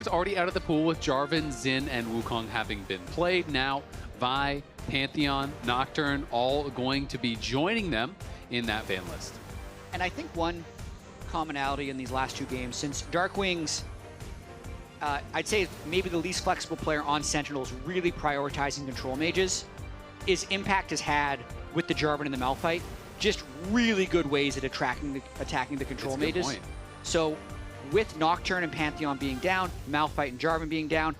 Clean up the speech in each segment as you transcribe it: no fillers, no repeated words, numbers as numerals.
It's already out of the pool with Jarvan, Xin, and Wukong having been played. Now, Vi, Pantheon, Nocturne, all going to be joining them in that ban list. And I think one commonality in these last two games, since DARKWINGS, I'd say maybe the least flexible player on Sentinels, really prioritizing control mages, is Impact has had with the Jarvan and the Malphite, just really good ways at attacking the control mages. Point. So with Nocturne and Pantheon being down, Malphite and Jarvan being down,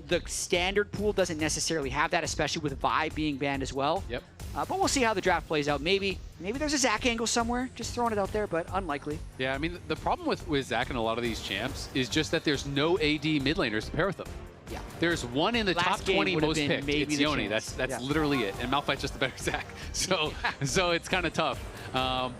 the standard pool doesn't necessarily have that, especially with Vi being banned as well. Yep. But we'll see how the draft plays out. Maybe there's a Zac angle somewhere, just throwing it out there, but unlikely. Yeah, I mean, the problem with Zac and a lot of these champs is just that there's no AD mid laners to pair with them. Yeah. There's one in the Last top game 20 would have most been picked. maybe It's the Yoni. chance. That's Yeah. literally it. And Malphite's just the better Zac. So so it's kind of tough.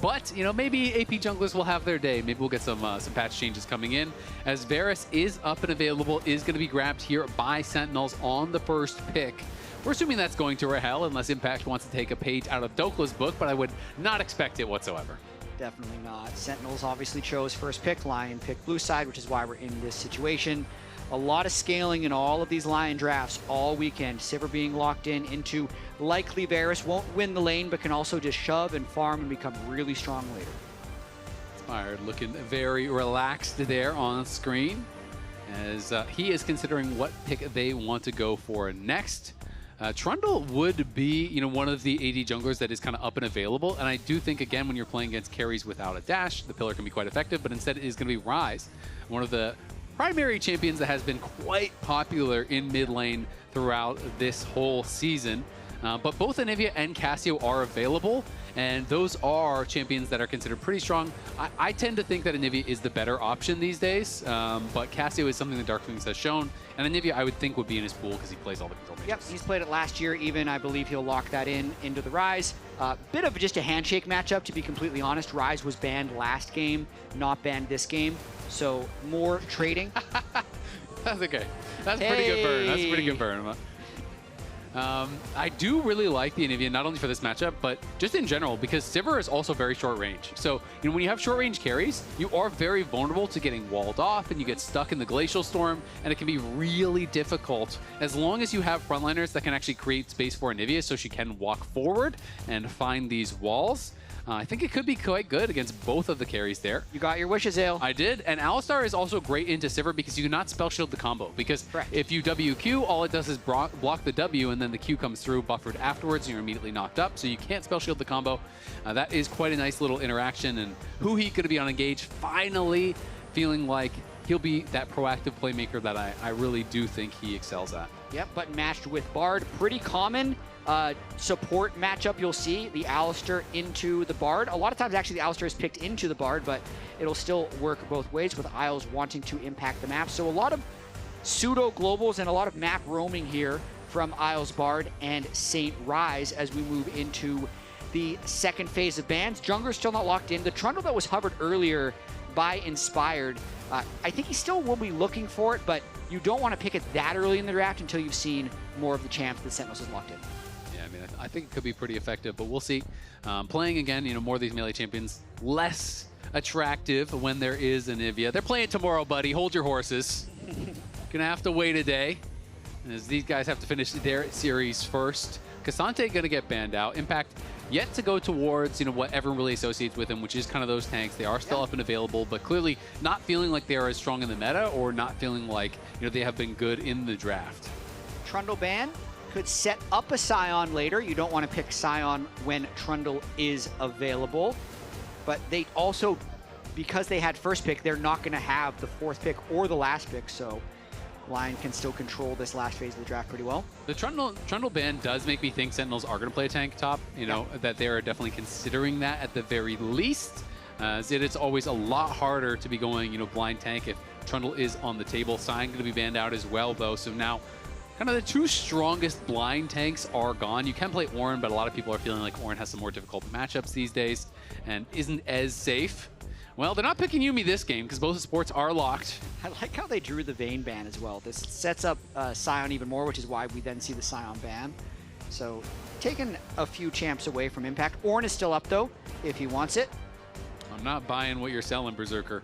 But you know, maybe AP junglers will have their day. Maybe we'll get some patch changes coming in. As Varus is up and available, is going to be grabbed here by Sentinels on the first pick. We're assuming that's going to Rahel, unless Impact wants to take a page out of Dhokla's book, but I would not expect it whatsoever. Definitely not. Sentinels obviously chose first pick, LYON picked blue side, which is why we're in this situation. A lot of scaling in all of these LYON drafts all weekend. Sivir being locked in into likely Varus. Won't win the lane, but can also just shove and farm and become really strong later. Inspired looking very relaxed there on screen as he is considering what pick they want to go for next. Trundle would be, you know, one of the AD junglers that is kind of up and available, and I do think, again, when you're playing against carries without a dash, the pillar can be quite effective, but instead it is going to be Ryze, one of the primary champions that has been quite popular in mid lane throughout this whole season. But both Anivia and Cassio are available, and those are champions that are considered pretty strong. I tend to think that Anivia is the better option these days, but Cassio is something that DARKWINGS has shown, and Anivia I would think would be in his pool because he plays all the control mages. Yep, he's played it last year even. I believe he'll lock that into the Ryze. Bit of just a handshake matchup, to be completely honest. Ryze was banned last game, not banned this game, so more trading. That's okay. That's a pretty good burn. That's a pretty good burn. I do really like the Anivia, not only for this matchup, but just in general, because Sivir is also very short range. So, you know, when you have short range carries, you are very vulnerable to getting walled off and you get stuck in the Glacial Storm, and it can be really difficult as long as you have frontliners that can actually create space for Anivia so she can walk forward and find these walls. I think it could be quite good against both of the carries there. You got your wish, Azael. I did, and Alistar is also great into Sivir because you cannot spell shield the combo. Because Correct. if you WQ, all it does is block the W, and then the Q comes through buffered afterwards, and you're immediately knocked up. So you can't spell shield the combo. That is quite a nice little interaction, and huhi going to be on engage, finally feeling like he'll be that proactive playmaker that I really do think he excels at. Yep, but matched with Bard, pretty common support matchup you'll see, the Alistar into the Bard. A lot of times actually the Alistar is picked into the Bard, but it'll still work both ways with Isles wanting to impact the map. So a lot of pseudo globals and a lot of map roaming here from Isles Bard and Saint Ryze as we move into the second phase of bans. Jungler's still not locked in. The Trundle that was hovered earlier by Inspired, I think he still will be looking for it, but you don't want to pick it that early in the draft until you've seen more of the champs that Sentinels has locked in. Yeah, I mean, I think it could be pretty effective, but we'll see. Playing again, you know, more of these melee champions, less attractive when there is Anivia. They're playing tomorrow, buddy. Hold your horses. Gonna have to wait a day, as these guys have to finish their series first. Cassante gonna get banned out. Impact yet to go towards, you know, what everyone really associates with him, which is kind of those tanks. They are still up and available, but clearly not feeling like they are as strong in the meta, or not feeling like, you know, they have been good in the draft. Trundle ban could set up a Scion later. You don't want to pick Scion when Trundle is available, but they also, because they had first pick, they're not going to have the fourth pick or the last pick, so LYON can still control this last phase of the draft pretty well. The Trundle ban does make me think Sentinels are going to play a tank top, you know, that they are definitely considering that at the very least. It's always a lot harder to be going, you know, blind tank if Trundle is on the table. Sion going to be banned out as well, though, so now kind of the two strongest blind tanks are gone. You can play Ornn, but a lot of people are feeling like Ornn has some more difficult matchups these days and isn't as safe. Well, they're not picking Yuumi this game because both sports are locked. I like how they drew the Vayne ban as well. This sets up Sion even more, which is why we then see the Sion ban. So taking a few champs away from Impact. Ornn is still up though, if he wants it. I'm not buying what you're selling, Berserker.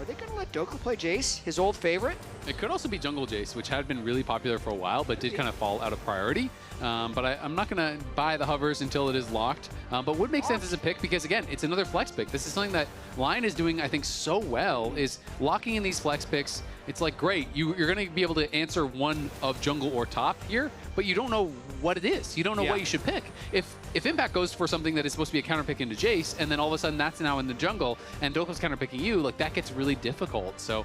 Are they going to let Dhokla play Jayce, his old favorite? It could also be jungle Jayce, which had been really popular for a while, but did kind of fall out of priority. But I'm not going to buy the hovers until it is locked. But would make sense as a pick because, again, it's another flex pick. This is something that LYON is doing, I think, so well, is locking in these flex picks. It's like, great, you're going to be able to answer one of jungle or top here, but you don't know what it is. You don't know what you should pick. If Impact goes for something that is supposed to be a counter pick into Jayce, and then all of a sudden that's now in the jungle, and Dhokla's counter picking you, like that gets really difficult. So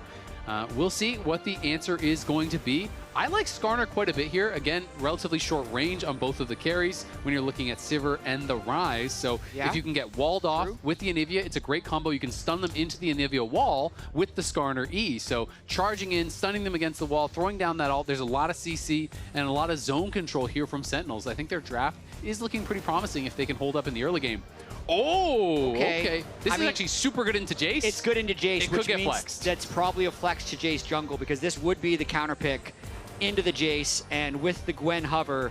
we'll see what the answer is going to be. I like Skarner quite a bit here. Again, relatively short range on both of the carries when you're looking at Sivir and the Ryze. So if you can get walled off with the Anivia, it's a great combo. You can stun them into the Anivia wall with the Skarner E. So charging in, stunning them against the wall, throwing down that ult. There's a lot of CC and a lot of zone control here from Sentinels. I think their draft is looking pretty promising if they can hold up in the early game. Oh, okay. This is actually super good into Jayce. It's good into Jayce, it which could get means flexed. That's probably a flex to Jayce jungle because this would be the counter pick into the Jayce, and with the Gwen hover,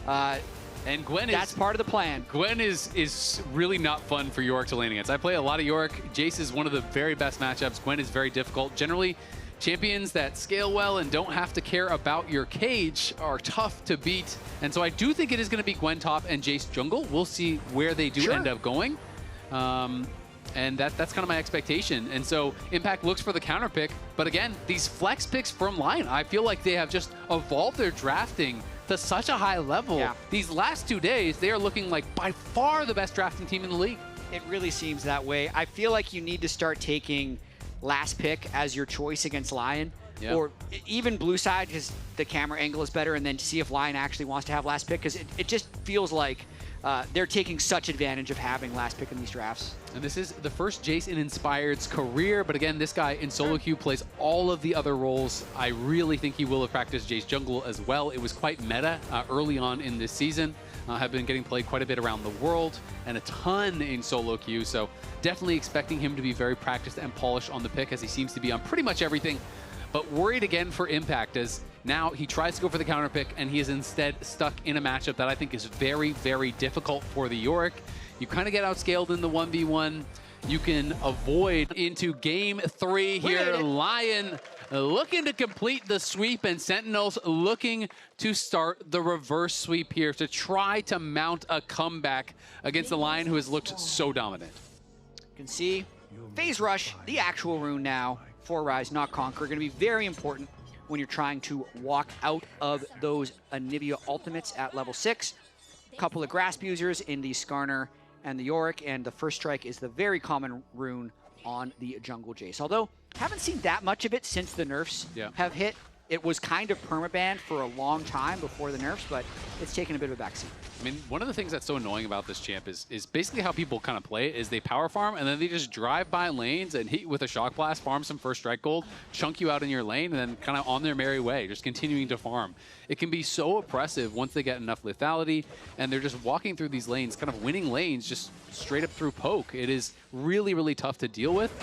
and Gwen that's part of the plan. Gwen is really not fun for Yorick to lane against. I play a lot of Yorick. Jayce is one of the very best matchups. Gwen is very difficult. Generally, champions that scale well and don't have to care about your cage are tough to beat. And so I do think it is going to be Gwen top and Jayce jungle. We'll see where they do end up going. And that's kind of my expectation. And so Impact looks for the counter pick. But again, these flex picks from LYON, I feel like they have just evolved their drafting to such a high level. These last 2 days, they are looking like by far the best drafting team in the league. It really seems that way. I feel like you need to start taking last pick as your choice against LYON. Or even blue side because the camera angle is better, and then to see if LYON actually wants to have last pick because it just feels like they're taking such advantage of having last pick in these drafts. And this is the first Jayce in Inspired's career, but again, this guy in solo queue plays all of the other roles. I really think he will have practiced Jayce jungle as well. It was quite meta early on in this season. Have been getting played quite a bit around the world and a ton in solo queue, so definitely expecting him to be very practiced and polished on the pick as he seems to be on pretty much everything. But worried again for Impact as now he tries to go for the counter pick and he is instead stuck in a matchup that I think is very, very difficult for the Yorick. You kind of get outscaled in the 1v1. You can avoid into game 3 here. LYON looking to complete the sweep and Sentinels looking to start the reverse sweep here to try to mount a comeback against the LYON who has looked so dominant. You can see Phase Rush, the actual rune now for Ryze, not Conquer, going to be very important when you're trying to walk out of those Anivia ultimates at level 6. A couple of grasp users in the Skarner and the Yorick, and the first strike is the very common rune on the jungle Jayce. Although, haven't seen that much of it since the nerfs have hit. It was kind of permabanned for a long time before the nerfs, but it's taken a bit of a backseat. I mean, one of the things that's so annoying about this champ is basically how people kind of play it is they power farm and then they just drive by lanes and hit you with a shock blast, farm some first strike gold, chunk you out in your lane, and then kind of on their merry way, just continuing to farm. It can be so oppressive once they get enough lethality and they're just walking through these lanes, kind of winning lanes just straight up through poke. It is really, really tough to deal with.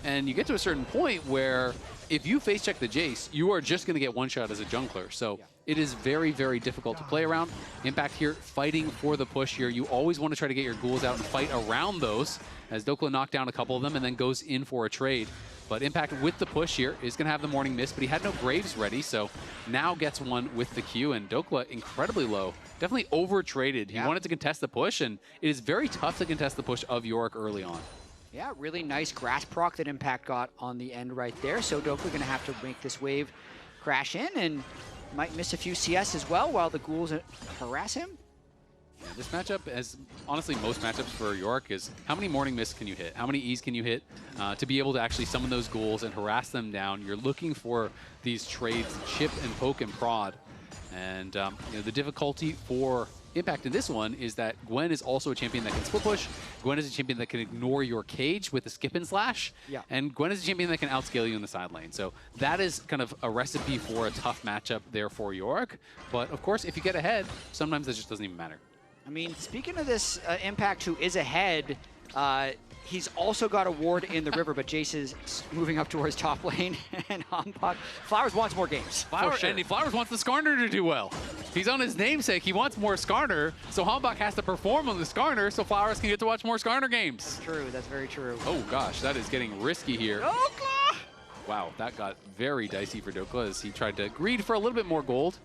And you get to a certain point where if you face check the Jayce, you are just going to get one shot as a jungler. So it is very, very difficult to play around. Impact here fighting for the push here. You always want to try to get your ghouls out and fight around those as Dhokla knocked down a couple of them and then goes in for a trade. But Impact with the push here is going to have the morning mist, but he had no Graves ready, so now gets one with the Q, and Dhokla incredibly low. Definitely over-traded. He wanted to contest the push, and it is very tough to contest the push of Yorick early on. Yeah, really nice grass proc that Impact got on the end right there. So Dhokla going to have to make this wave crash in and might miss a few CS as well while the ghouls harass him. Yeah, this matchup, as honestly most matchups for Yorick, is how many morning mists can you hit? How many E's can you hit to be able to actually summon those ghouls and harass them down? You're looking for these trades, chip and poke and prod. And you know, the difficulty for Impact in this one is that Gwen is also a champion that can split push. Gwen is a champion that can ignore your cage with the skip and slash. And Gwen is a champion that can outscale you in the side lane. So that is kind of a recipe for a tough matchup there for Yorick. But of course, if you get ahead, sometimes it just doesn't even matter. I mean, speaking of this Impact who is ahead, he's also got a ward in the river, but Jayce is moving up towards top lane, and HamBak. Flowers wants more games. Flowers wants the Skarner to do well. He's on his namesake. He wants more Skarner, so HamBak has to perform on the Skarner so Flowers can get to watch more Skarner games. True, that's very true. Oh gosh, that is getting risky here. Dhokla! Wow, that got very dicey for Dhokla as he tried to greed for a little bit more gold.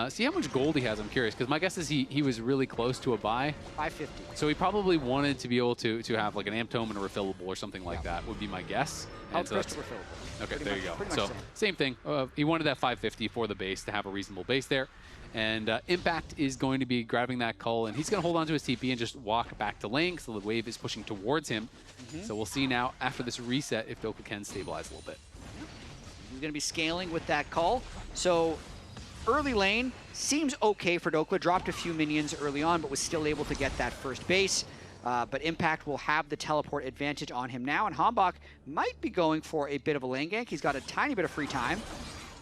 See how much gold he has, I'm curious, because my guess is he was really close to a buy. 550. So he probably wanted to be able to have like an amp tome and a refillable or something like that, would be my guess. How And so first refillable. okay, Pretty there much, you go. pretty So much same thing. He wanted that 550 for the base to have a reasonable base there. And Impact is going to be grabbing that cull, and he's going to hold on to his TP and just walk back to lane, so the wave is pushing towards him. So we'll see now after this reset if Dhokla can stabilize a little bit. He's going to be scaling with that call. So early lane seems okay for Dhokla. Dropped a few minions early on, but was still able to get that first base. But Impact will have the teleport advantage on him now, and HamBak might be going for a bit of a lane gank. He's got a tiny bit of free time.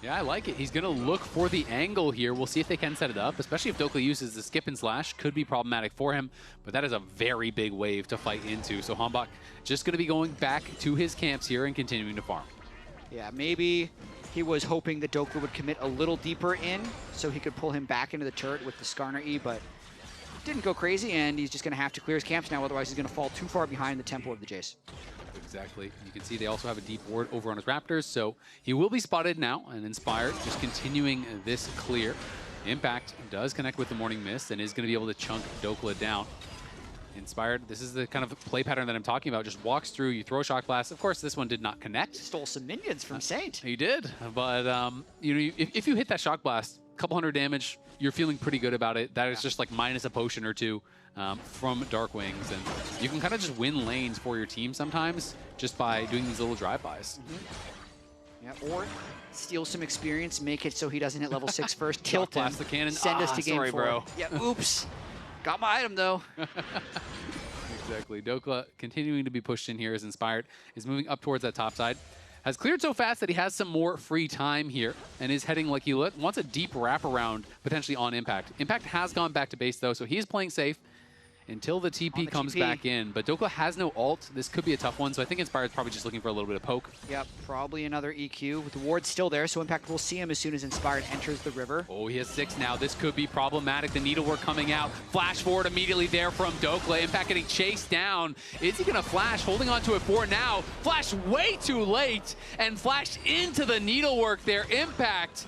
Yeah, I like it. He's going to look for the angle here. We'll see if they can set it up, especially if Dhokla uses the skip and slash. Could be problematic for him, but that is a very big wave to fight into. So HamBak just going to be going back to his camps here and continuing to farm. Yeah, maybe he was hoping that Dhokla would commit a little deeper in so he could pull him back into the turret with the Skarner E, but didn't go crazy, and he's just going to have to clear his camps now, otherwise he's going to fall too far behind the tempo of the Jayce. Exactly. You can see they also have a deep ward over on his Raptors, so he will be spotted now, and Inspired just continuing this clear. Impact does connect with the Morning Mist and is going to be able to chunk Dhokla down. Inspired, this is the kind of play pattern that I'm talking about. Just walks through, you throw a shock blast. Of course, this one did not connect. Stole some minions from Saint. He did, but you know, if you hit that shock blast, a couple hundred damage, you're feeling pretty good about it. That is just like minus a potion or two from DARKWINGS, and you can kind of just win lanes for your team sometimes just by doing these little drive-bys. Yeah, or steal some experience, make it so he doesn't hit level 6 first, tilt him, the cannon. send us to game 4. Bro. Yeah, oops. Got my item, though. Exactly. Dhokla continuing to be pushed in here as Inspired is moving up towards that top side. Has cleared so fast that he has some more free time here and is heading like he wants a deep wraparound potentially on Impact. Impact has gone back to base, though, so he's playing safe until the TP comes back in. But Dhokla has no ult. This could be a tough one, so I think Inspired's probably just looking for a little bit of poke. Yep, probably another EQ. With the ward still there, so Impact will see him as soon as Inspired enters the river. Oh, he has 6 now. This could be problematic. The needlework coming out. Flash forward immediately there from Dhokla. Impact getting chased down. Is he going to flash? Holding on to it for now. Flash way too late and flash into the needlework there. Impact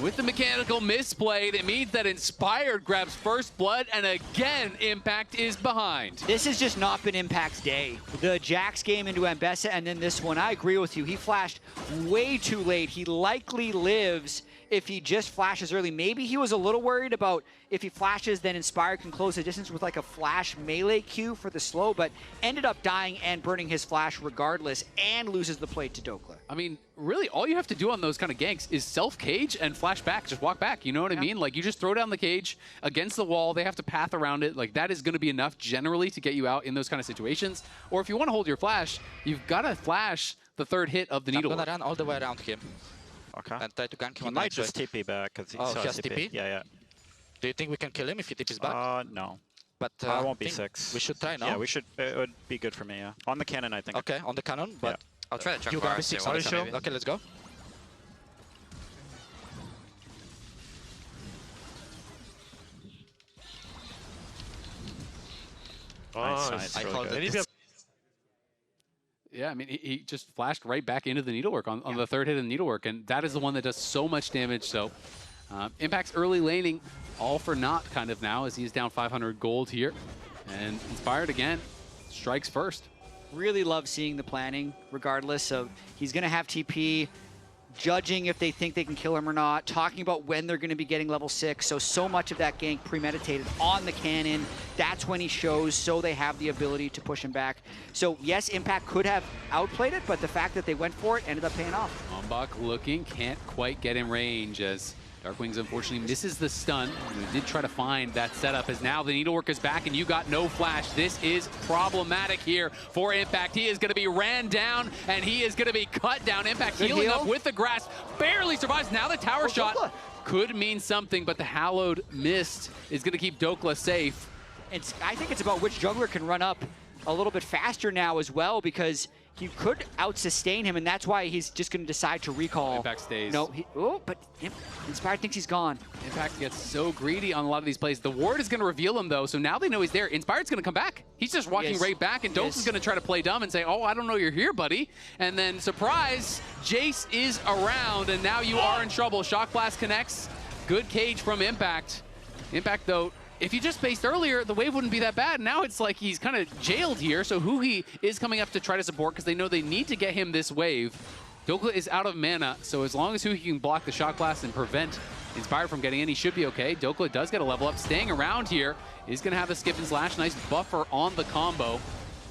with the mechanical misplay. That means that Inspired grabs first blood, and again, Impact is behind. This has just not been Impact's day. The Jax game into Ambessa, and then this one, I agree with you. He flashed way too late. He likely lives if he just flashes early. Maybe he was a little worried about if he flashes, then Inspired can close the distance with like a flash melee Q for the slow, but ended up dying and burning his flash regardless and loses the plate to Dhokla. I mean, really, all you have to do on those kind of ganks is self-cage and flash back. Just walk back, you know what I mean? Like, you just throw down the cage against the wall. They have to path around it. Like, that is going to be enough generally to get you out in those kind of situations. Or if you want to hold your flash, you've got to flash the third hit of the needle. I'm going to run all the way around him. Okay. And try to gank him He on might the just TP back because he Oh, saw he has TP? Yeah, yeah. Do you think we can kill him if he TPs back? No. But I won't be think 6. We should try now. Yeah, we should. It would be good for me, yeah. On the cannon, I think. Okay, on the cannon, but I'll try to chuck you got Varus be too, 6 on the also, cannon. maybe. Okay, let's go. Nice. I Really called good. it. Yeah, I mean, he just flashed right back into the needlework on the third hit of the needlework, and that is the one that does so much damage. So Impact's early laning all for naught kind of now as he's down 500 gold here. And Inspired again, strikes first. Really love seeing the planning, regardless of he's going to have TP, judging if they think they can kill him or not, talking about when they're going to be getting level 6. So much of that gank premeditated on the cannon. That's when he shows, so they have the ability to push him back. So yes, Impact could have outplayed it, but the fact that they went for it ended up paying off. HamBak looking, can't quite get in range as DARKWINGS unfortunately misses the stun. We did try to find that setup as now the needlework is back and you got no flash. This is problematic here for Impact. He is going to be ran down and he is going to be cut down. Impact Good healing heal. up with the grass, barely survives. Now the tower shot Dhokla. could mean something, but the Hallowed Mist is going to keep Dhokla safe. I think it's about which jungler can run up a little bit faster now as well, because he could out-sustain him, and that's why he's just going to decide to recall. Impact stays. No, but Inspired thinks he's gone. Impact gets so greedy on a lot of these plays. The ward is going to reveal him, though, so now they know he's there. Inspired's going to come back. He's just walking right back, and Dokla's going to try to play dumb and say, oh, I don't know you're here, buddy. And then, surprise, Jayce is around, and now you are in trouble. Shock Blast connects. Good cage from Impact. Impact, though, if you just spaced earlier, the wave wouldn't be that bad. Now it's like he's kind of jailed here, so huhi is coming up to try to support because they know they need to get him this wave. Dhokla is out of mana, so as long as huhi can block the Shock Blast and prevent Inspired from getting in, he should be okay. Dhokla does get a level up. Staying around here is going to have the skip and slash. Nice buffer on the combo.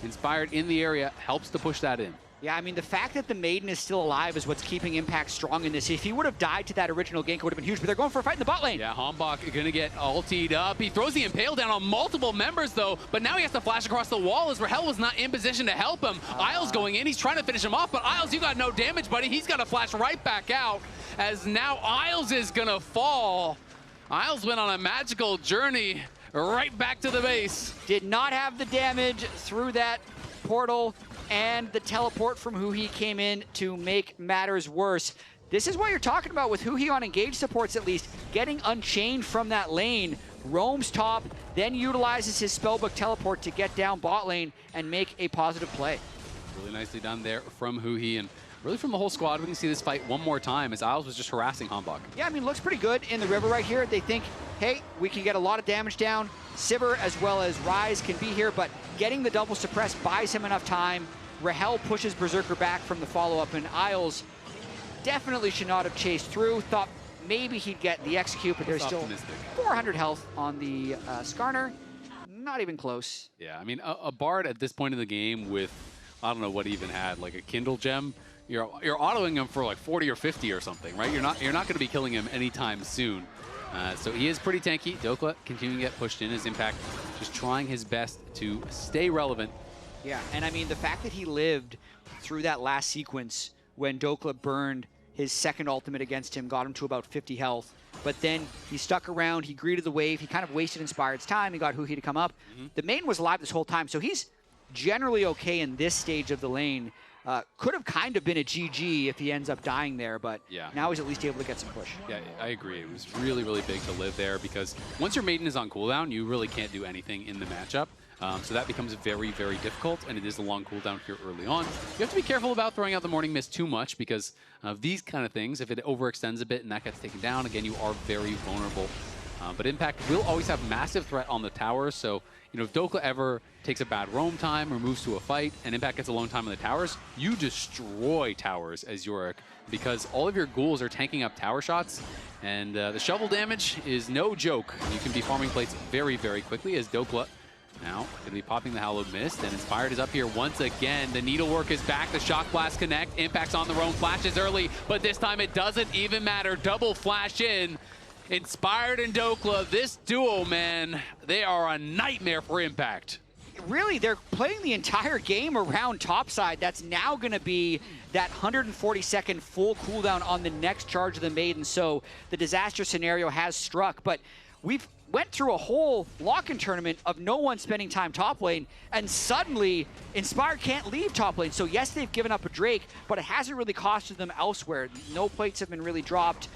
Inspired in the area helps to push that in. Yeah, I mean, the fact that the Maiden is still alive is what's keeping Impact strong in this. If he would have died to that original gank, it would have been huge, but they're going for a fight in the bot lane. Yeah, HamBak going to get ultied up. He throws the Impale down on multiple members, though, but now he has to flash across the wall as Rahel was not in position to help him. Isles going in. He's trying to finish him off, but Isles, you got no damage, buddy. He's got to flash right back out as now Isles is going to fall. Isles went on a magical journey right back to the base. Did not have the damage through that portal, and the teleport from huhi came in to make matters worse. This is what you're talking about with huhi on engage supports, at least. Getting unchained from that lane, roams top, then utilizes his spellbook teleport to get down bot lane and make a positive play. Really nicely done there from huhi, and really from the whole squad. We can see this fight one more time as Isles was just harassing HamBak. Yeah, I mean, looks pretty good in the river right here. They think, hey, we can get a lot of damage down. Sivir as well as Ryze can be here, but getting the double suppress buys him enough time. Rahel pushes Berserker back from the follow-up, and Isles definitely should not have chased through. Thought maybe he'd get the execute, but there's still 400 health on the Skarner. Not even close. Yeah, I mean, a Bard at this point in the game with, I don't know what he even had, like a Kindle gem, you're autoing him for like 40 or 50 or something, right? You're not going to be killing him anytime soon. So he is pretty tanky. Dhokla continuing to get pushed in. His Impact just trying his best to stay relevant. Yeah, and I mean, the fact that he lived through that last sequence when Dhokla burned his second ultimate against him, got him to about 50 health, but then he stuck around, he greeted the wave, he kind of wasted Inspired's time, he got huhi to come up. The main was alive this whole time, so he's generally okay in this stage of the lane. Could have kind of been a GG if he ends up dying there, but now he's at least able to get some push. Yeah, I agree. It was really, really big to live there because once your Maiden is on cooldown, you really can't do anything in the matchup. So that becomes very, very difficult, and it is a long cooldown here early on. You have to be careful about throwing out the Morning Mist too much because of these kind of things. If it overextends a bit and that gets taken down, again, you are very vulnerable. But Impact will always have massive threat on the towers, so if Dhokla ever takes a bad roam time or moves to a fight and Impact gets alone time on the towers, you destroy towers as Yorick because all of your ghouls are tanking up tower shots, and the shovel damage is no joke. You can be farming plates very, very quickly as Dhokla now going to be popping the Hallowed Mist, and Inspired is up here once again. The Needlework is back. The Shock Blast connect. Impact's on the roam. Flashes early, but this time it doesn't even matter. Double flash in. Inspired and Dhokla, this duo, man, they are a nightmare for Impact. Really, they're playing the entire game around topside. That's now going to be that 140-second full cooldown on the next charge of the Maiden, so the disaster scenario has struck. But we've went through a whole lock-in tournament of no one spending time top lane, and suddenly Inspired can't leave top lane. So yes, they've given up a Drake, but it hasn't really costed them elsewhere. No plates have been really dropped.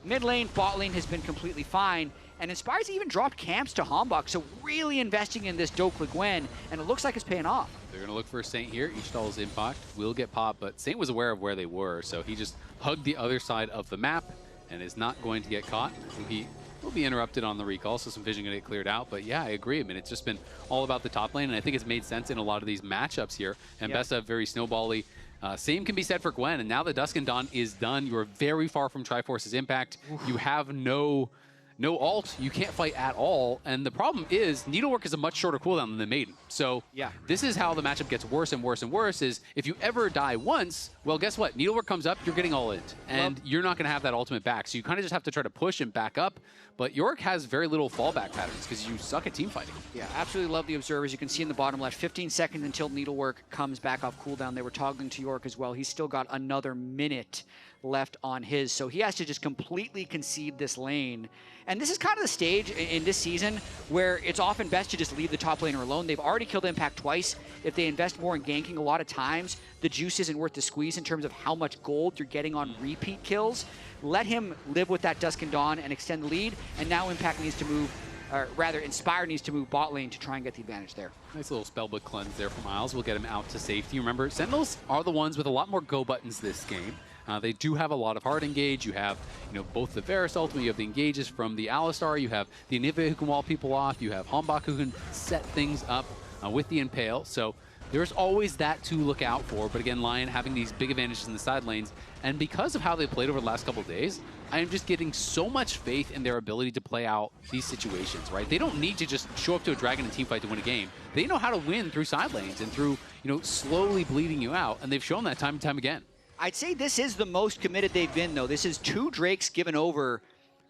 Mid lane, bot lane has been completely fine, and Inspired's even dropped camps to HamBak, so really investing in this Dhokla Gwen, and it looks like it's paying off. They're going to look for Saint here. Each stall's Impact will get popped, but Saint was aware of where they were, so he just hugged the other side of the map and is not going to get caught. He will be interrupted on the recall, so some vision going to get cleared out, but yeah, I agree. I mean, it's just been all about the top lane, and I think it's made sense in a lot of these matchups here, and Besta very snowbally. Same can be said for Gwen, and now that Dusk and Dawn is done, you are very far from Triforce's impact. Oof. You have no ult, you can't fight at all, and the problem is Needlework is a much shorter cooldown than the Maiden. So this is how the matchup gets worse and worse and worse, is if you ever die once, well, guess what? Needlework comes up, you're getting all in, and you're not going to have that ultimate back. So you kind of just have to try to push and back up, but Yorick has very little fallback patterns because you suck at team fighting. Yeah, absolutely love the observers. You can see in the bottom left, 15 seconds until Needlework comes back off cooldown. They were toggling to Yorick as well. He's still got another minute left on his. So he has to just completely concede this lane. And this is kind of the stage in this season where it's often best to just leave the top laner alone. They've already killed Impact twice. If they invest more in ganking, a lot of times the juice isn't worth the squeeze in terms of how much gold you're getting on repeat kills. Let him live with that Dusk and Dawn and extend the lead. And now Impact needs to move, or rather Inspire needs to move bot lane to try and get the advantage there. Nice little spellbook cleanse there from Isles. We'll get him out to safety. Remember, Sentinels are the ones with a lot more go buttons this game. They do have a lot of hard engage. You have, both the Varus ultimate, you have the engages from the Alistar, you have the Anivia who can wall people off, you have HamBak who can set things up with the Impale. So there's always that to look out for. But again, LYON having these big advantages in the side lanes. And because of how they played over the last couple of days, I am just getting so much faith in their ability to play out these situations, right? They don't need to just show up to a Dragon and teamfight to win a game. They know how to win through side lanes and through, slowly bleeding you out. And they've shown that time and time again. I'd say this is the most committed they've been, though. This is 2 Drakes given over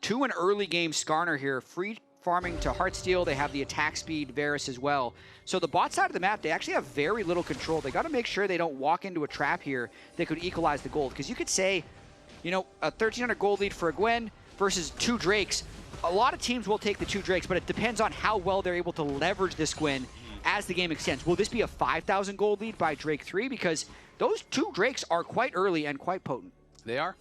to an early game Skarner here. Free farming to Heartsteel. They have the attack speed Varus as well. So the bot side of the map, they actually have very little control. They got to make sure they don't walk into a trap here that could equalize the gold. Because you could say, a 1,300 gold lead for a Gwen versus 2 Drakes. A lot of teams will take the 2 Drakes, but it depends on how well they're able to leverage this Gwen as the game extends. Will this be a 5,000 gold lead by Drake 3? Because those 2 Drakes are quite early and quite potent. They are.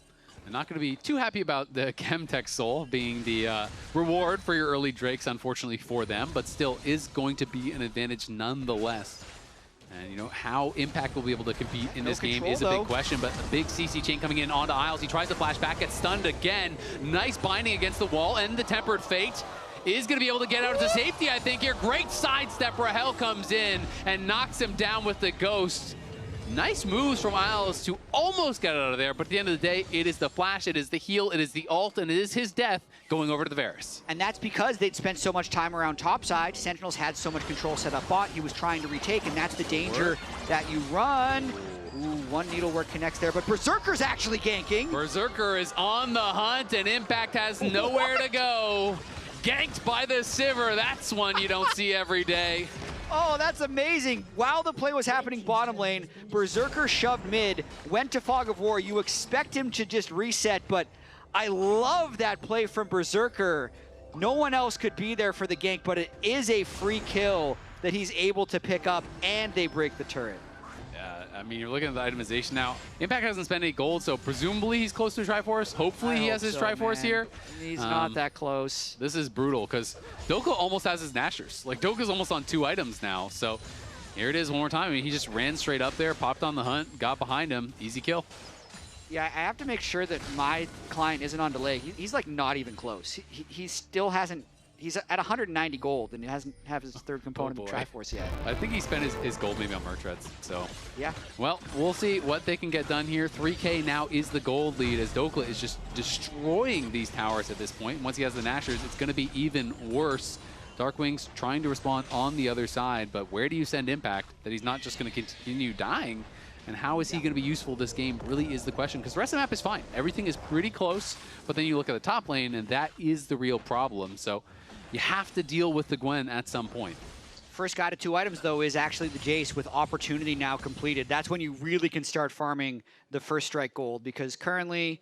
I'm not going to be too happy about the Chemtech Soul being the reward for your early Drakes, unfortunately for them, but still is going to be an advantage nonetheless. And how Impact will be able to compete in this game is a big question, but a big CC chain coming in onto Isles. He tries to flash back, gets stunned again. Nice binding against the wall, and the Tempered Fate is going to be able to get out to safety, I think here. Great sidestep. Rahel comes in and knocks him down with the Ghost. Nice moves from Isles to almost get out of there, but at the end of the day, it is the flash, it is the heal, it is the ult, and it is his death going over to the Varus. And that's because they'd spent so much time around topside. Sentinels had so much control set up bot, he was trying to retake, and that's the danger that you run. Ooh, one needlework connects there, but Berserker's actually ganking. Berserker is on the hunt, and Impact has nowhere to go. Ganked by the Sivir, that's one you don't see every day. Oh, that's amazing. While the play was happening bottom lane, Berserker shoved mid, went to Fog of War. You expect him to just reset, but I love that play from Berserker. No one else could be there for the gank, but it is a free kill that he's able to pick up, and they break the turret. I mean, you're looking at the itemization now. Impact hasn't spent any gold, so presumably he's close to a Triforce. Hopefully he has his Triforce here. He's not that close. This is brutal, because Dhokla almost has his Nashers. Like, Dokla's almost on 2 items now, so here it is one more time. I mean, he just ran straight up there, popped on the hunt, got behind him, easy kill. Yeah, I have to make sure that my client isn't on delay. He's like not even close. He still hasn't. He's at 190 gold, and he hasn't have his 3rd component of Triforce yet. I think he spent his gold maybe on Mertreads, so. Yeah. Well, we'll see what they can get done here. 3K now is the gold lead, as Dhokla is just destroying these towers at this point. Once he has the Nashers, it's going to be even worse. DARKWINGS trying to respond on the other side, but where do you send Impact that he's not just going to continue dying? And how is he going to be useful this game really is the question, because the rest of the map is fine. Everything is pretty close, but then you look at the top lane, and that is the real problem. So you have to deal with the Gwen at some point. First guy to 2 items, though, is actually the Jayce with Opportunity now completed. That's when you really can start farming the first strike gold, because currently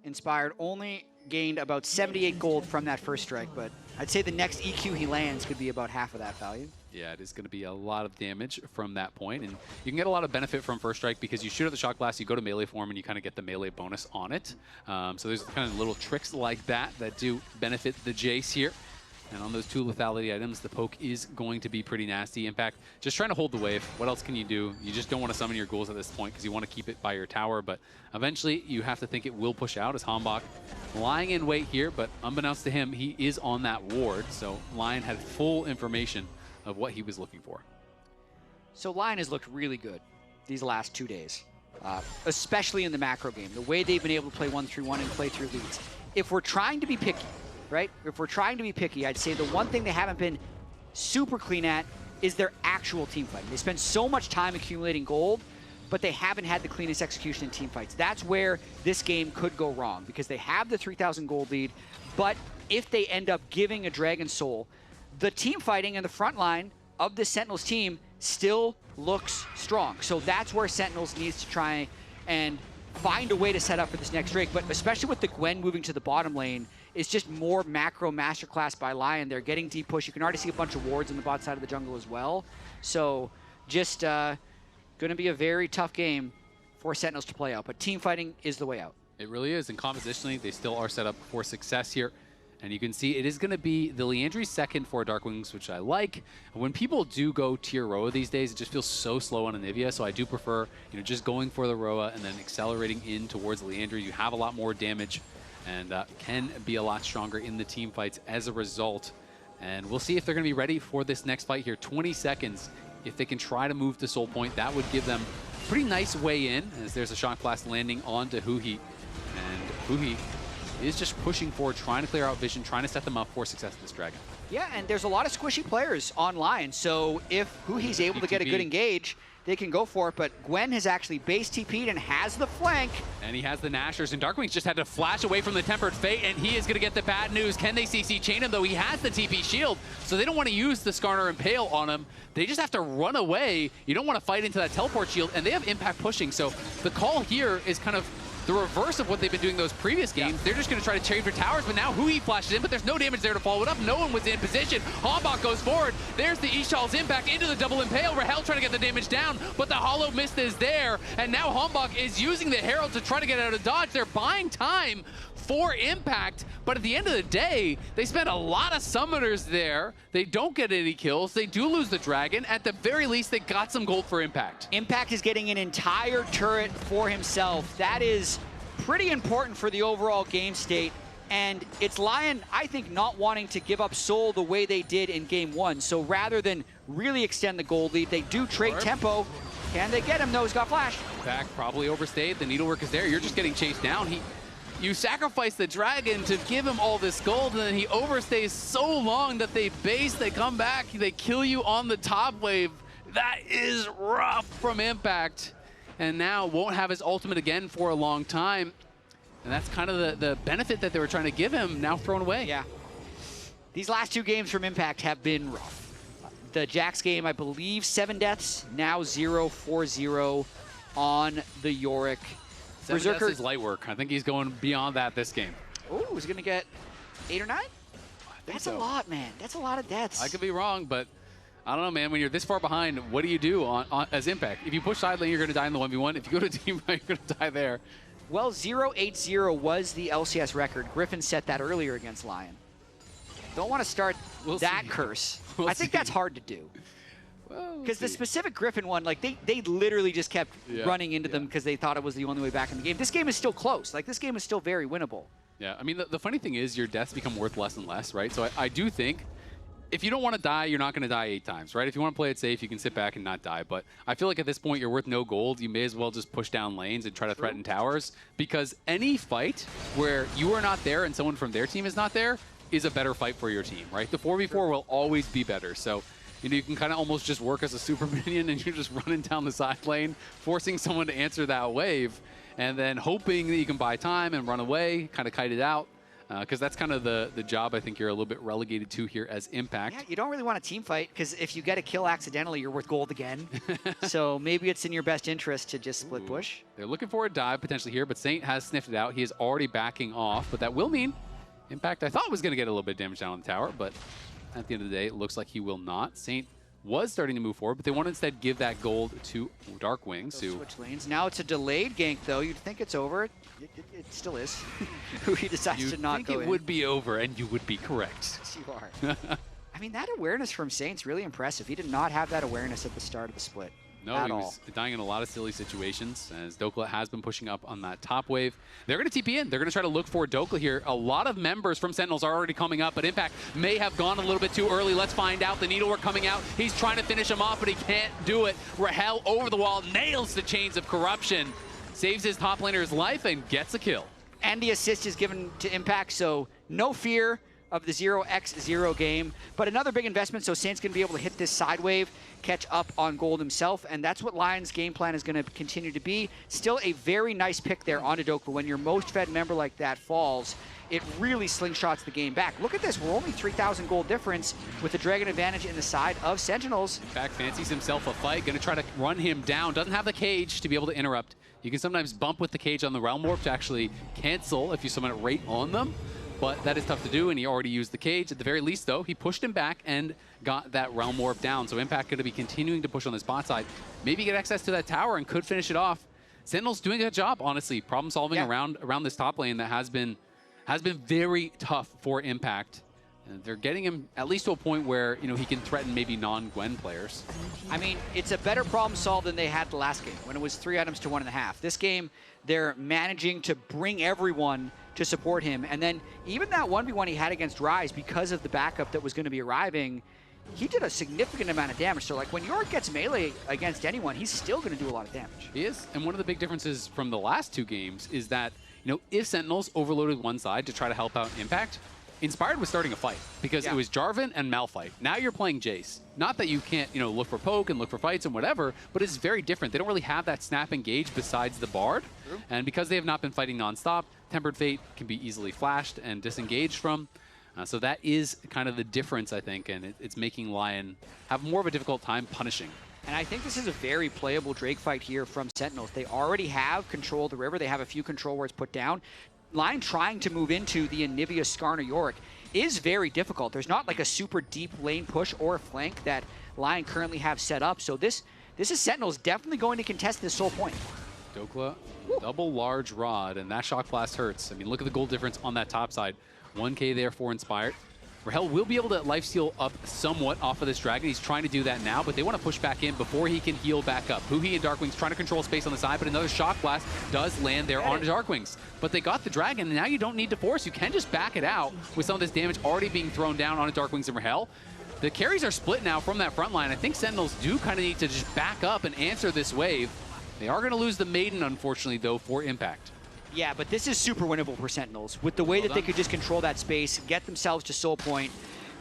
Inspired only gained about 78 gold from that first strike, but I'd say the next EQ he lands could be about half of that value. Yeah, it is going to be a lot of damage from that point, and you can get a lot of benefit from first strike because you shoot at the shock blast, you go to melee form, and you kind of get the melee bonus on it. So there's kind of little tricks like that that do benefit the Jayce here. And on those 2 lethality items, the poke is going to be pretty nasty. In fact, just trying to hold the wave. What else can you do? You just don't want to summon your ghouls at this point because you want to keep it by your tower, but eventually you have to think it will push out as HamBak lying in wait here, but unbeknownst to him, he is on that ward, so LYON had full information of what he was looking for. So LYON has looked really good these last 2 days, especially in the macro game. The way they've been able to play 1-3-1 and play through leads. If we're trying to be picky, right? If we're trying to be picky, I'd say the one thing they haven't been super clean at is their actual team fight. They spend so much time accumulating gold, but they haven't had the cleanest execution in team fights. That's where this game could go wrong, because they have the 3,000 gold lead, but if they end up giving a Dragon Soul, the team fighting in the front line of the Sentinels team still looks strong. So that's where Sentinels needs to try and find a way to set up for this next Drake, but especially with the Gwen moving to the bottom lane, it's just more macro masterclass by LYON. They're getting deep push. You can already see a bunch of wards on the bot side of the jungle as well. So just going to be a very tough game for Sentinels to play out, but team fighting is the way out. It really is, and compositionally, they still are set up for success here. And you can see it is going to be the Liandry's second for DARKWINGS, which I like. When people do go tier Roa these days, it just feels so slow on Anivia, so I do prefer, just going for the Roa and then accelerating in towards Liandry. You have a lot more damage and can be a lot stronger in the team fights as a result. And we'll see if they're going to be ready for this next fight here. 20 seconds. If they can try to move to Soul Point, that would give them a pretty nice way in, as there's a Shock Blast landing onto huhi. And huhi is just pushing forward, trying to clear out vision, trying to set them up for success in this dragon. Yeah, and there's a lot of squishy players online, so if huhi's able to get a good engage, they can go for it, but Gwen has actually base TP'd and has the flank. And he has the Nashers, and DARKWINGS just had to flash away from the Tempered Fate, and he is going to get the bad news. Can they CC chain him, though? He has the TP shield, so they don't want to use the Skarner Impale on him. They just have to run away. You don't want to fight into that teleport shield, and they have impact pushing, so the call here is kind of the reverse of what they've been doing those previous games. They're just going to try to trade for towers, but now huhi flashes in, but there's no damage there to follow it up. No one was in position. HamBak goes forward. There's the Ishal's impact into the double impale. Rahel trying to get the damage down, but the hollow mist is there, and now HamBak is using the Herald to try to get out of dodge. They're buying time for impact, but at the end of the day, they spent a lot of summoners there. They don't get any kills. They do lose the dragon. At the very least, they got some gold for impact. Impact is getting an entire turret for himself. That is pretty important for the overall game state, and it's LYON, I think, not wanting to give up soul the way they did in game one. So rather than really extend the gold lead, they do trade tempo. Can they get him? No, he's got flash. Back probably overstayed. The needlework is there. You're just getting chased down. You sacrifice the dragon to give him all this gold, and then he overstays so long that they base, they come back, they kill you on the top wave. That is rough from Impact. And now won't have his ultimate again for a long time. And that's kind of the benefit that they were trying to give him, now thrown away. Yeah. These last two games from Impact have been rough. The Jax game, I believe, 7 deaths, now 0-4-0 on the Yorick. Berserker is light work. I think he's going beyond that this game. Oh, he's going to get 8 or 9? That's a lot, man. That's a lot of deaths. I could be wrong, but I don't know, man. When you're this far behind, what do you do as Impact? If you push side lane, you're going to die in the 1v1. If you go to team fight, you're going to die there. Well, 0-8-0 was the LCS record. Griffin set that earlier against LYON. Don't want to start that curse. I think that's hard to do. Because the specific Griffin one, like they literally just kept running into them because they thought it was the only way back in the game. This game is still close. Like, this game is still very winnable. Yeah, I mean, the funny thing is your deaths become worth less and less, right? So I do think if you don't want to die, you're not going to die 8 times, right? If you want to play it safe, you can sit back and not die. But I feel like at this point, you're worth no gold. You may as well just push down lanes and try to threaten towers, because any fight where you are not there and someone from their team is not there is a better fight for your team, right? The 4v4 will always be better. So you can kind of almost just work as a super minion and you're just running down the side lane, forcing someone to answer that wave, and then hoping that you can buy time and run away, kind of kite it out. Because that's kind of the job I think you're a little bit relegated to here as Impact. Yeah, you don't really want a team fight, because if you get a kill accidentally, you're worth gold again. So maybe it's in your best interest to just split push. They're looking for a dive potentially here, but Saint has sniffed it out. He is already backing off, but that will mean Impact, I thought, was going to get a little bit of damage down on the tower, but at the end of the day, it looks like he will not. Saint was starting to move forward, but they want to instead give that gold to DARKWINGS. Switch lanes. Now it's a delayed gank, though. You'd think it's over. It still is. He decides to not go in. You think it would be over, and you would be correct. Yes, you are. I mean, that awareness from Saint's really impressive. He did not have that awareness at the start of the split. No, he was dying in a lot of silly situations, as Dhokla has been pushing up on that top wave. They're going to TP in. They're going to try to look for Dhokla here. A lot of members from Sentinels are already coming up, but Impact may have gone a little bit too early. Let's find out. The needlework coming out. He's trying to finish him off, but he can't do it. Rahel over the wall, nails the chains of corruption, saves his top laner's life, and gets a kill. And the assist is given to Impact, so no fear of the 0x0 game. But another big investment, so Saint's going to be able to hit this side wave, catch up on gold himself, and that's what LYON's game plan is going to continue to be. Still a very nice pick there onto Dhokla. When your most fed member like that falls, it really slingshots the game back. Look at this, we're only 3,000 gold difference with the Dragon advantage in the side of Sentinels. Back fancies himself a fight, going to try to run him down. Doesn't have the cage to be able to interrupt. You can sometimes bump with the cage on the Realm Warp to actually cancel if you summon it right on them, but that is tough to do, and he already used the cage. At the very least, though, he pushed him back and got that Realm Warp down. So Impact going to be continuing to push on this bot side. Maybe get access to that tower and could finish it off. Sentinel's doing a good job, honestly. Problem solving around this top lane that has been very tough for Impact. And they're getting him at least to a point where, you know, he can threaten maybe non-Gwen players. I mean, it's a better problem solved than they had the last game when it was 3 items to 1.5. This game, they're managing to bring everyone to support him. And then even that 1v1 he had against Ryze, because of the backup that was going to be arriving, he did a significant amount of damage. So like when Yorick gets melee against anyone, he's still going to do a lot of damage. He is. And one of the big differences from the last 2 games is that, you know, if Sentinels overloaded one side to try to help out Impact, Inspired was starting a fight because it was Jarvan and Malphite. Now you're playing Jayce. Not that you can't, you know, look for poke and look for fights and whatever, but it's very different. They don't really have that snap engage besides the Bard. True. And because they have not been fighting nonstop, Tempered Fate can be easily flashed and disengaged from. So that is kind of the difference, I think, and it's making LYON have more of a difficult time punishing. And I think this is a very playable Drake fight here from Sentinels. They already have control of the river. They have a few control wards put down. LYON trying to move into the Anivia Skarner Yorick is very difficult. There's not like a super deep lane push or a flank that LYON currently have set up. So this is Sentinels definitely going to contest this sole point. Dhokla, double large rod, and that shock blast hurts. I mean, look at the gold difference on that top side. 1k there for Inspired. Rahel will be able to lifesteal up somewhat off of this dragon. He's trying to do that now, but they want to push back in before he can heal back up. Huhi and DARKWINGS trying to control space on the side, but another shock blast does land there on DARKWINGS. But they got the dragon, and now you don't need to force. You can just back it out with some of this damage already being thrown down on DARKWINGS and Rahel. The carries are split now from that front line. I think Sentinels do kind of need to just back up and answer this wave. They are going to lose the Maiden, unfortunately, though, for Impact. Yeah, but this is super winnable for Sentinels. With the way that they could just control that space, get themselves to soul point,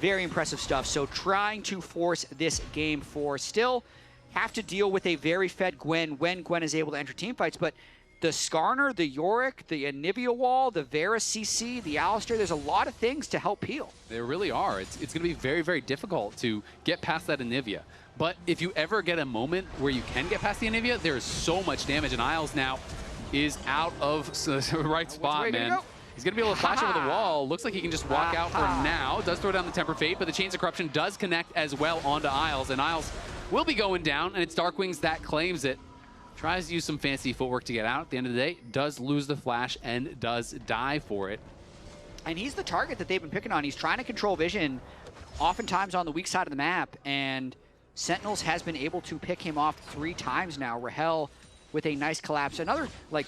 very impressive stuff. So trying to force this game for still have to deal with a very fed Gwen when Gwen is able to enter team fights. But the Skarner, the Yorick, the Anivia wall, the Varus CC, the Alistar, there's a lot of things to help peel. There really are. It's going to be very, very difficult to get past that Anivia. But if you ever get a moment where you can get past the Anivia, there is so much damage. And Isles now is out of the right spot, man. He's going to be able to flash over the wall. Looks like he can just walk out for now. Does throw down the Temper Fate, but the Chains of Corruption does connect as well onto Isles. And Isles will be going down, and it's DARKWINGS that claims it. Tries to use some fancy footwork to get out. At the end of the day, does lose the flash and does die for it. And he's the target that they've been picking on. He's trying to control vision, oftentimes on the weak side of the map, and Sentinels has been able to pick him off 3 times now. Rahel with a nice collapse. Another, like,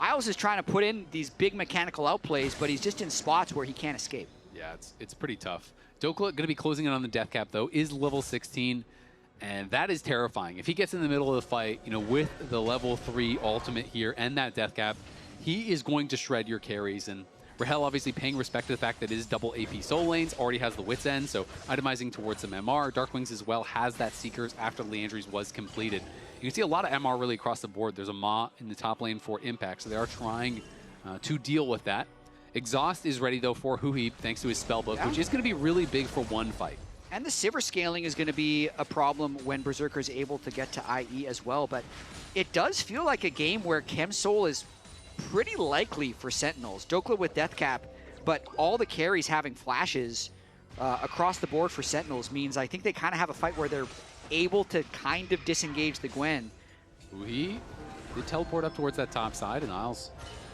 Isles is trying to put in these big mechanical outplays, but he's just in spots where he can't escape. Yeah, it's pretty tough. Dhokla going to be closing in on the death cap, though, is level 16, and that is terrifying. If he gets in the middle of the fight, you know, with the level 3 ultimate here and that death cap, he is going to shred your carries. And Rahel obviously paying respect to the fact that it is double AP soul lanes, already has the Wit's End, so itemizing towards some MR. DARKWINGS as well has that Seekers after Leandry's was completed. You can see a lot of MR really across the board. There's a Ma in the top lane for Impact, so they are trying to deal with that. Exhaust is ready, though, for huhi, thanks to his spellbook, which is going to be really big for one fight. And the Sivir scaling is going to be a problem when Berserker is able to get to IE as well, but it does feel like a game where Chem Soul is pretty likely for Sentinels. Dhokla with Death Cap, but all the carries having flashes across the board for Sentinels means I think they kind of have a fight where they're able to kind of disengage the Gwen. Huhi did teleport up towards that top side, and Isles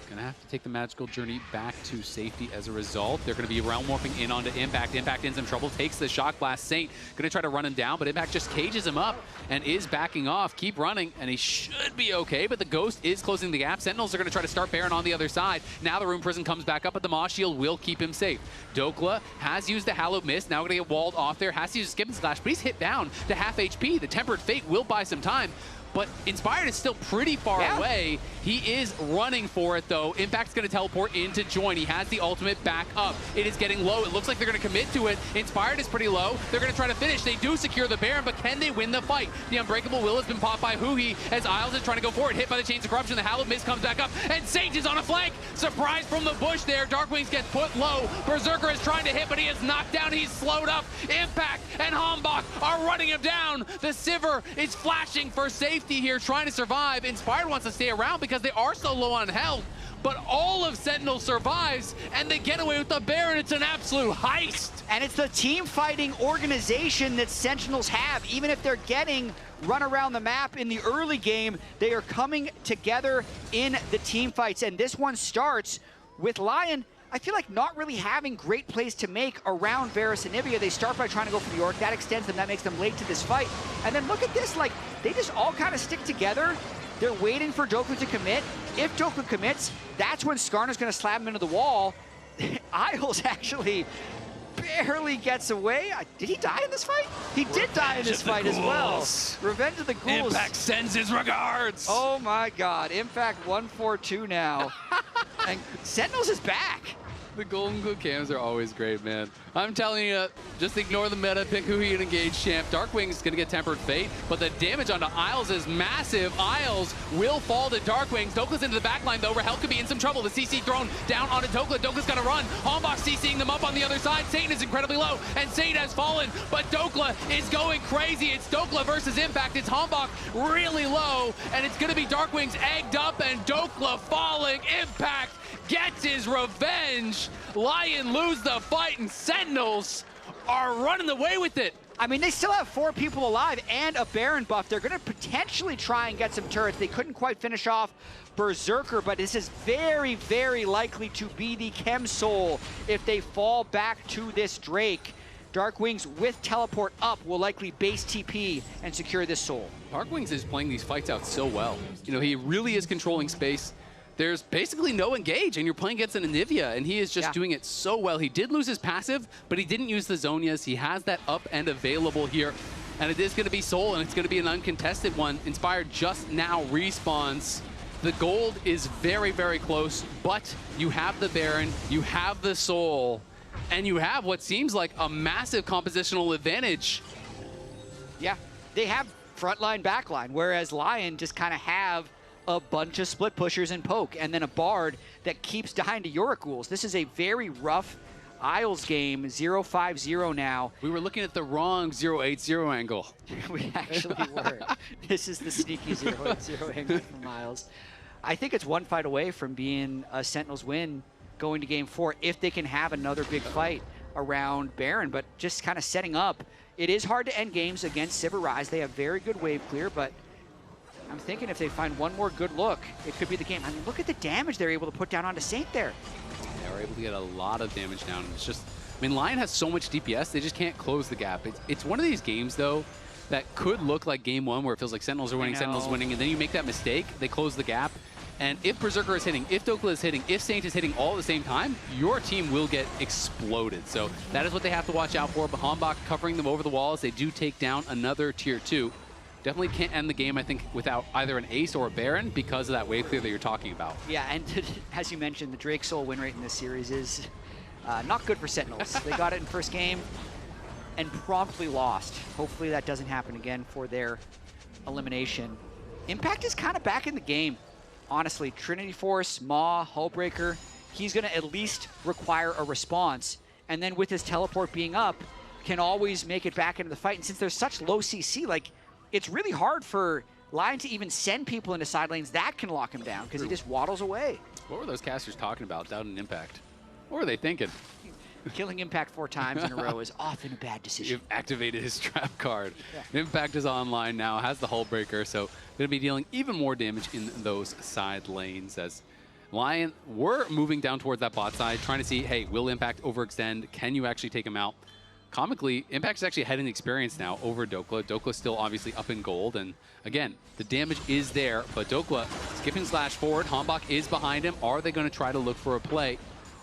gonna have to take the magical journey back to safety as a result. They're gonna be realm morphing in onto Impact. Impact in some trouble, takes the shock blast. Saint gonna try to run him down, but Impact just cages him up and is backing off. Keep running, and he should be okay, but the Ghost is closing the gap. Sentinels are gonna try to start Baron on the other side. Now the Rune Prison comes back up, but the Moss Shield will keep him safe. Dhokla has used the Hallowed Mist, now gonna get walled off there, has to use a Skip and Slash, but he's hit down to half HP. The Tempered Fate will buy some time. but Inspired is still pretty far away. He is running for it, though. Impact's going to teleport into join. He has the ultimate back up. It is getting low. It looks like they're going to commit to it. Inspired is pretty low. They're going to try to finish. They do secure the Baron, but can they win the fight? The Unbreakable Will has been popped by huhi as Isles is trying to go for it. Hit by the Chains of Corruption. The Hallowed Mist comes back up, and Sage is on a flank. Surprise from the bush there. DARKWINGS gets put low. Berserker is trying to hit, but he is knocked down. He's slowed up. Impact and HamBak are running him down. The Sivir is flashing for safety here, trying to survive. Inspired wants to stay around because they are so low on health, but all of Sentinels survives, and they get away with the Baron. It's an absolute heist. And it's the team fighting organization that Sentinels have. Even if they're getting run around the map in the early game, they are coming together in the team fights. And this one starts with LYON, I feel like, not really having great plays to make around Varus and Anivia. They start by trying to go for the Yorick. That extends them. That makes them late to this fight. And then look at this. Like, they just all kind of stick together. They're waiting for Dhokla to commit. If Dhokla commits, that's when Skarner's going to slap him into the wall. Isles actually barely gets away. Did he die in this fight? He did die in this fight as well. Revenge of the Ghouls. Impact sends his regards. Oh my God. Impact 1-4-2 now. And Sentinels is back. The Golden Glue cams are always great, man. I'm telling you, just ignore the meta, pick huhi and engage champ. DARKWINGS is going to get Tempered Fate, but the damage onto Isles is massive. Isles will fall to DARKWINGS. Dhokla's into the backline, though. Rahel could be in some trouble. The CC thrown down onto Dhokla. Dhokla's got to run. HamBak CCing them up on the other side. Satan is incredibly low, and Satan has fallen, but Dhokla is going crazy. It's Dhokla versus Impact. It's HamBak really low, and it's going to be DARKWINGS egged up, and Dhokla falling. Impact gets his revenge. LYON lose the fight, and Sentinels are running away with it. I mean, they still have 4 people alive and a Baron buff. They're going to potentially try and get some turrets. They couldn't quite finish off Berserker, but this is very, very likely to be the Chem Soul if they fall back to this Drake. DARKWINGS with teleport up will likely base TP and secure this soul. DARKWINGS is playing these fights out so well. You know, he really is controlling space. There's basically no engage, and you're playing against an Anivia, and he is just doing it so well. He did lose his passive, but he didn't use the Zonias. He has that up end available here, and it is going to be Soul, and it's going to be an uncontested one. Inspired just now respawns. The gold is very, very close, but you have the Baron, you have the Soul, and you have what seems like a massive compositional advantage. Yeah, they have frontline, backline, whereas LYON just kind of have a bunch of split pushers and poke, and then a Bard that keeps dying to Yorick ghouls. This is a very rough Isles game, 0-5-0 now. We were looking at the wrong 0-8-0 angle. We actually were. This is the sneaky 0-8-0 angle from Isles. I think it's one fight away from being a Sentinels win going to game 4 if they can have another big fight around Baron, but just kind of setting up. It is hard to end games against Sivir Ryze. They have very good wave clear, but I'm thinking if they find one more good look, it could be the game. I mean, look at the damage they're able to put down onto Saint there. They were able to get a lot of damage down. It's just, I mean, LYON has so much DPS, they just can't close the gap. It's one of these games, though, that could look like game 1 where it feels like Sentinels are winning, Sentinels winning, and then you make that mistake, they close the gap. And if Berserker is hitting, if Dhokla is hitting, if Saint is hitting all at the same time, your team will get exploded. So that is what they have to watch out for. But HamBak covering them over the walls. They do take down another tier 2. Definitely can't end the game, I think, without either an ace or a Baron because of that wave clear that you're talking about. Yeah, and as you mentioned, the Drake Soul win rate in this series is not good for Sentinels. They got it in first game and promptly lost. Hopefully that doesn't happen again for their elimination. Impact is kind of back in the game, honestly. Trinity Force, Maw, Hullbreaker, he's going to at least require a response. And then with his teleport being up, can always make it back into the fight. And since there's such low CC, like, it's really hard for LYON to even send people into side lanes that can lock him down because he just waddles away. What were those casters talking about down in Impact? What were they thinking? Killing Impact 4 times in a row is often a bad decision. You've activated his trap card. Yeah. Impact is online now, has the Hullbreaker, so going to be dealing even more damage in those side lanes as LYON were moving down towards that bot side, trying to see, hey, will Impact overextend? Can you actually take him out? Comically, Impact is actually heading experience now over Dhokla. Dhokla still obviously up in gold, and again, the damage is there, but Dhokla skipping slash forward. HamBak is behind him. Are they going to try to look for a play?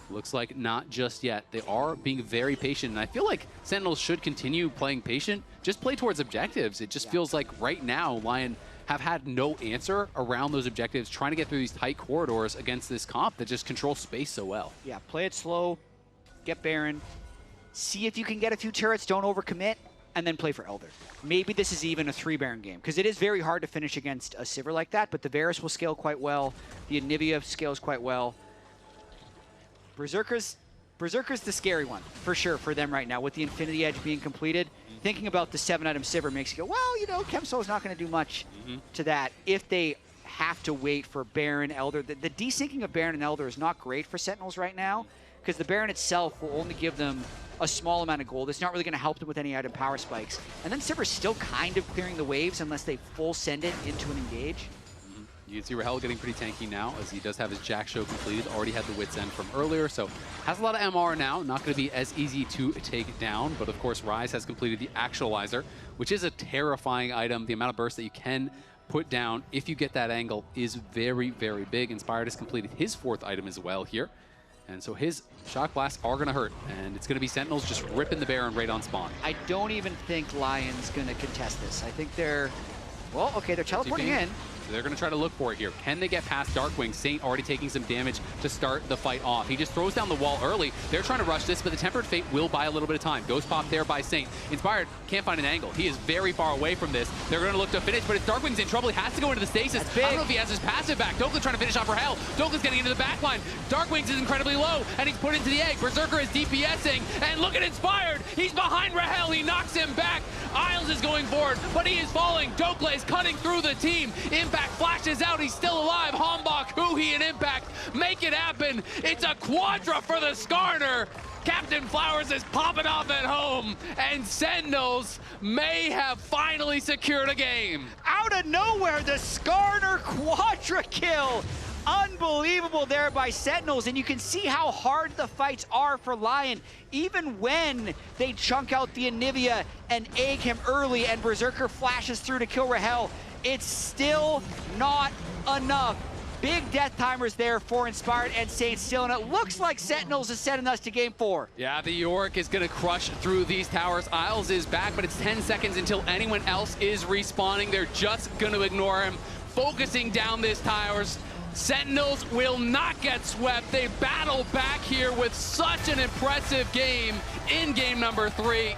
Looks like not just yet. They are being very patient, and I feel like Sentinels should continue playing patient. Just play towards objectives. It just feels like right now, LYON have had no answer around those objectives, trying to get through these tight corridors against this comp that just controls space so well. Yeah, play it slow, get Baron, see if you can get a few turrets, don't overcommit, and then play for Elder. Maybe this is even a 3 Baron game, because it is very hard to finish against a Sivir like that, but the Varus will scale quite well, the Anivia scales quite well. Berserker's the scary one, for sure, for them right now, with the Infinity Edge being completed. Thinking about the 7-item Sivir makes you go, well, you know, Chemsoul's not going to do much to that if they have to wait for Baron, Elder. The desyncing of Baron and Elder is not great for Sentinels right now, because the Baron itself will only give them a small amount of gold. It's not really going to help them with any item power spikes. And then Sivir's still kind of clearing the waves unless they full send it into an engage. You can see Rahel getting pretty tanky now, as he does have his Jack show completed. Already had the Wit's End from earlier, so has a lot of MR now. Not going to be as easy to take down, but of course Ryze has completed the Actualizer, which is a terrifying item. The amount of burst that you can put down if you get that angle is very, very big. Inspired has completed his 4th item as well here. And so his Shock Blasts are going to hurt, and it's going to be Sentinels just ripping the Baron right on spawn. I don't even think LYON's going to contest this. I think they're, well, okay, they're teleporting in. So they're going to try to look for it here. Can they get past DARKWINGS? Saint already taking some damage to start the fight off. He just throws down the wall early. They're trying to rush this, but the Tempered Fate will buy a little bit of time. Ghost pop there by Saint. Inspired can't find an angle. He is very far away from this. They're going to look to finish, but if DARKWINGS in trouble, he has to go into the stasis. I don't know if he has his passive back. Dhokla trying to finish off Rahel. Dhokla's getting into the back line. DARKWINGS is incredibly low, and he's put into the egg. Berserker is DPSing, and look at Inspired. He's behind Rahel. He knocks him back. Isles is going forward, but he is falling. Dhokla is cutting through the team. Impact flashes out. He's still alive. HamBak, huhi, and Impact make it happen. It's a quadra for the Skarner. Captain Flowers is popping off at home, and Sentinels may have finally secured a game. Out of nowhere, the Skarner quadra kill. Unbelievable there by Sentinels, and you can see how hard the fights are for LYON. Even when they chunk out the Anivia and egg him early and Berserker flashes through to kill Rahel, it's still not enough. Big death timers there for Inspired and Saint still, and it looks like Sentinels is sending us to game 4. Yeah, the Yorick is going to crush through these towers. Isles is back, but it's 10 seconds until anyone else is respawning. They're just going to ignore him, focusing down these towers. Sentinels will not get swept. They battle back here with such an impressive game in game number 3.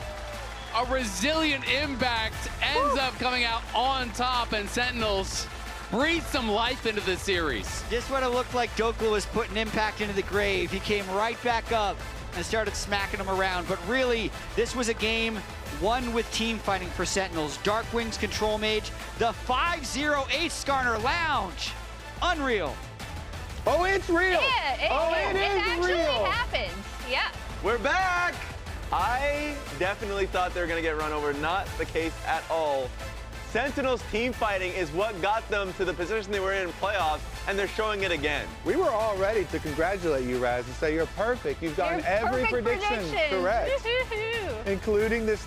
A resilient Impact ends up coming out on top, and Sentinels breathe some life into the series. This would have looked like Dhokla was putting Impact into the grave. He came right back up and started smacking him around. But really, this was a game won with team fighting for Sentinels. DARKWINGS Control Mage, the 508 Skarner Lounge. Unreal. Oh, it's real. Yeah, it actually happened. Yeah. We're back. I definitely thought they were going to get run over. Not the case at all. Sentinels team fighting is what got them to the position they were in playoffs, and they're showing it again. We were all ready to congratulate you, Raz, and say you're perfect. You've gotten every prediction correct, including this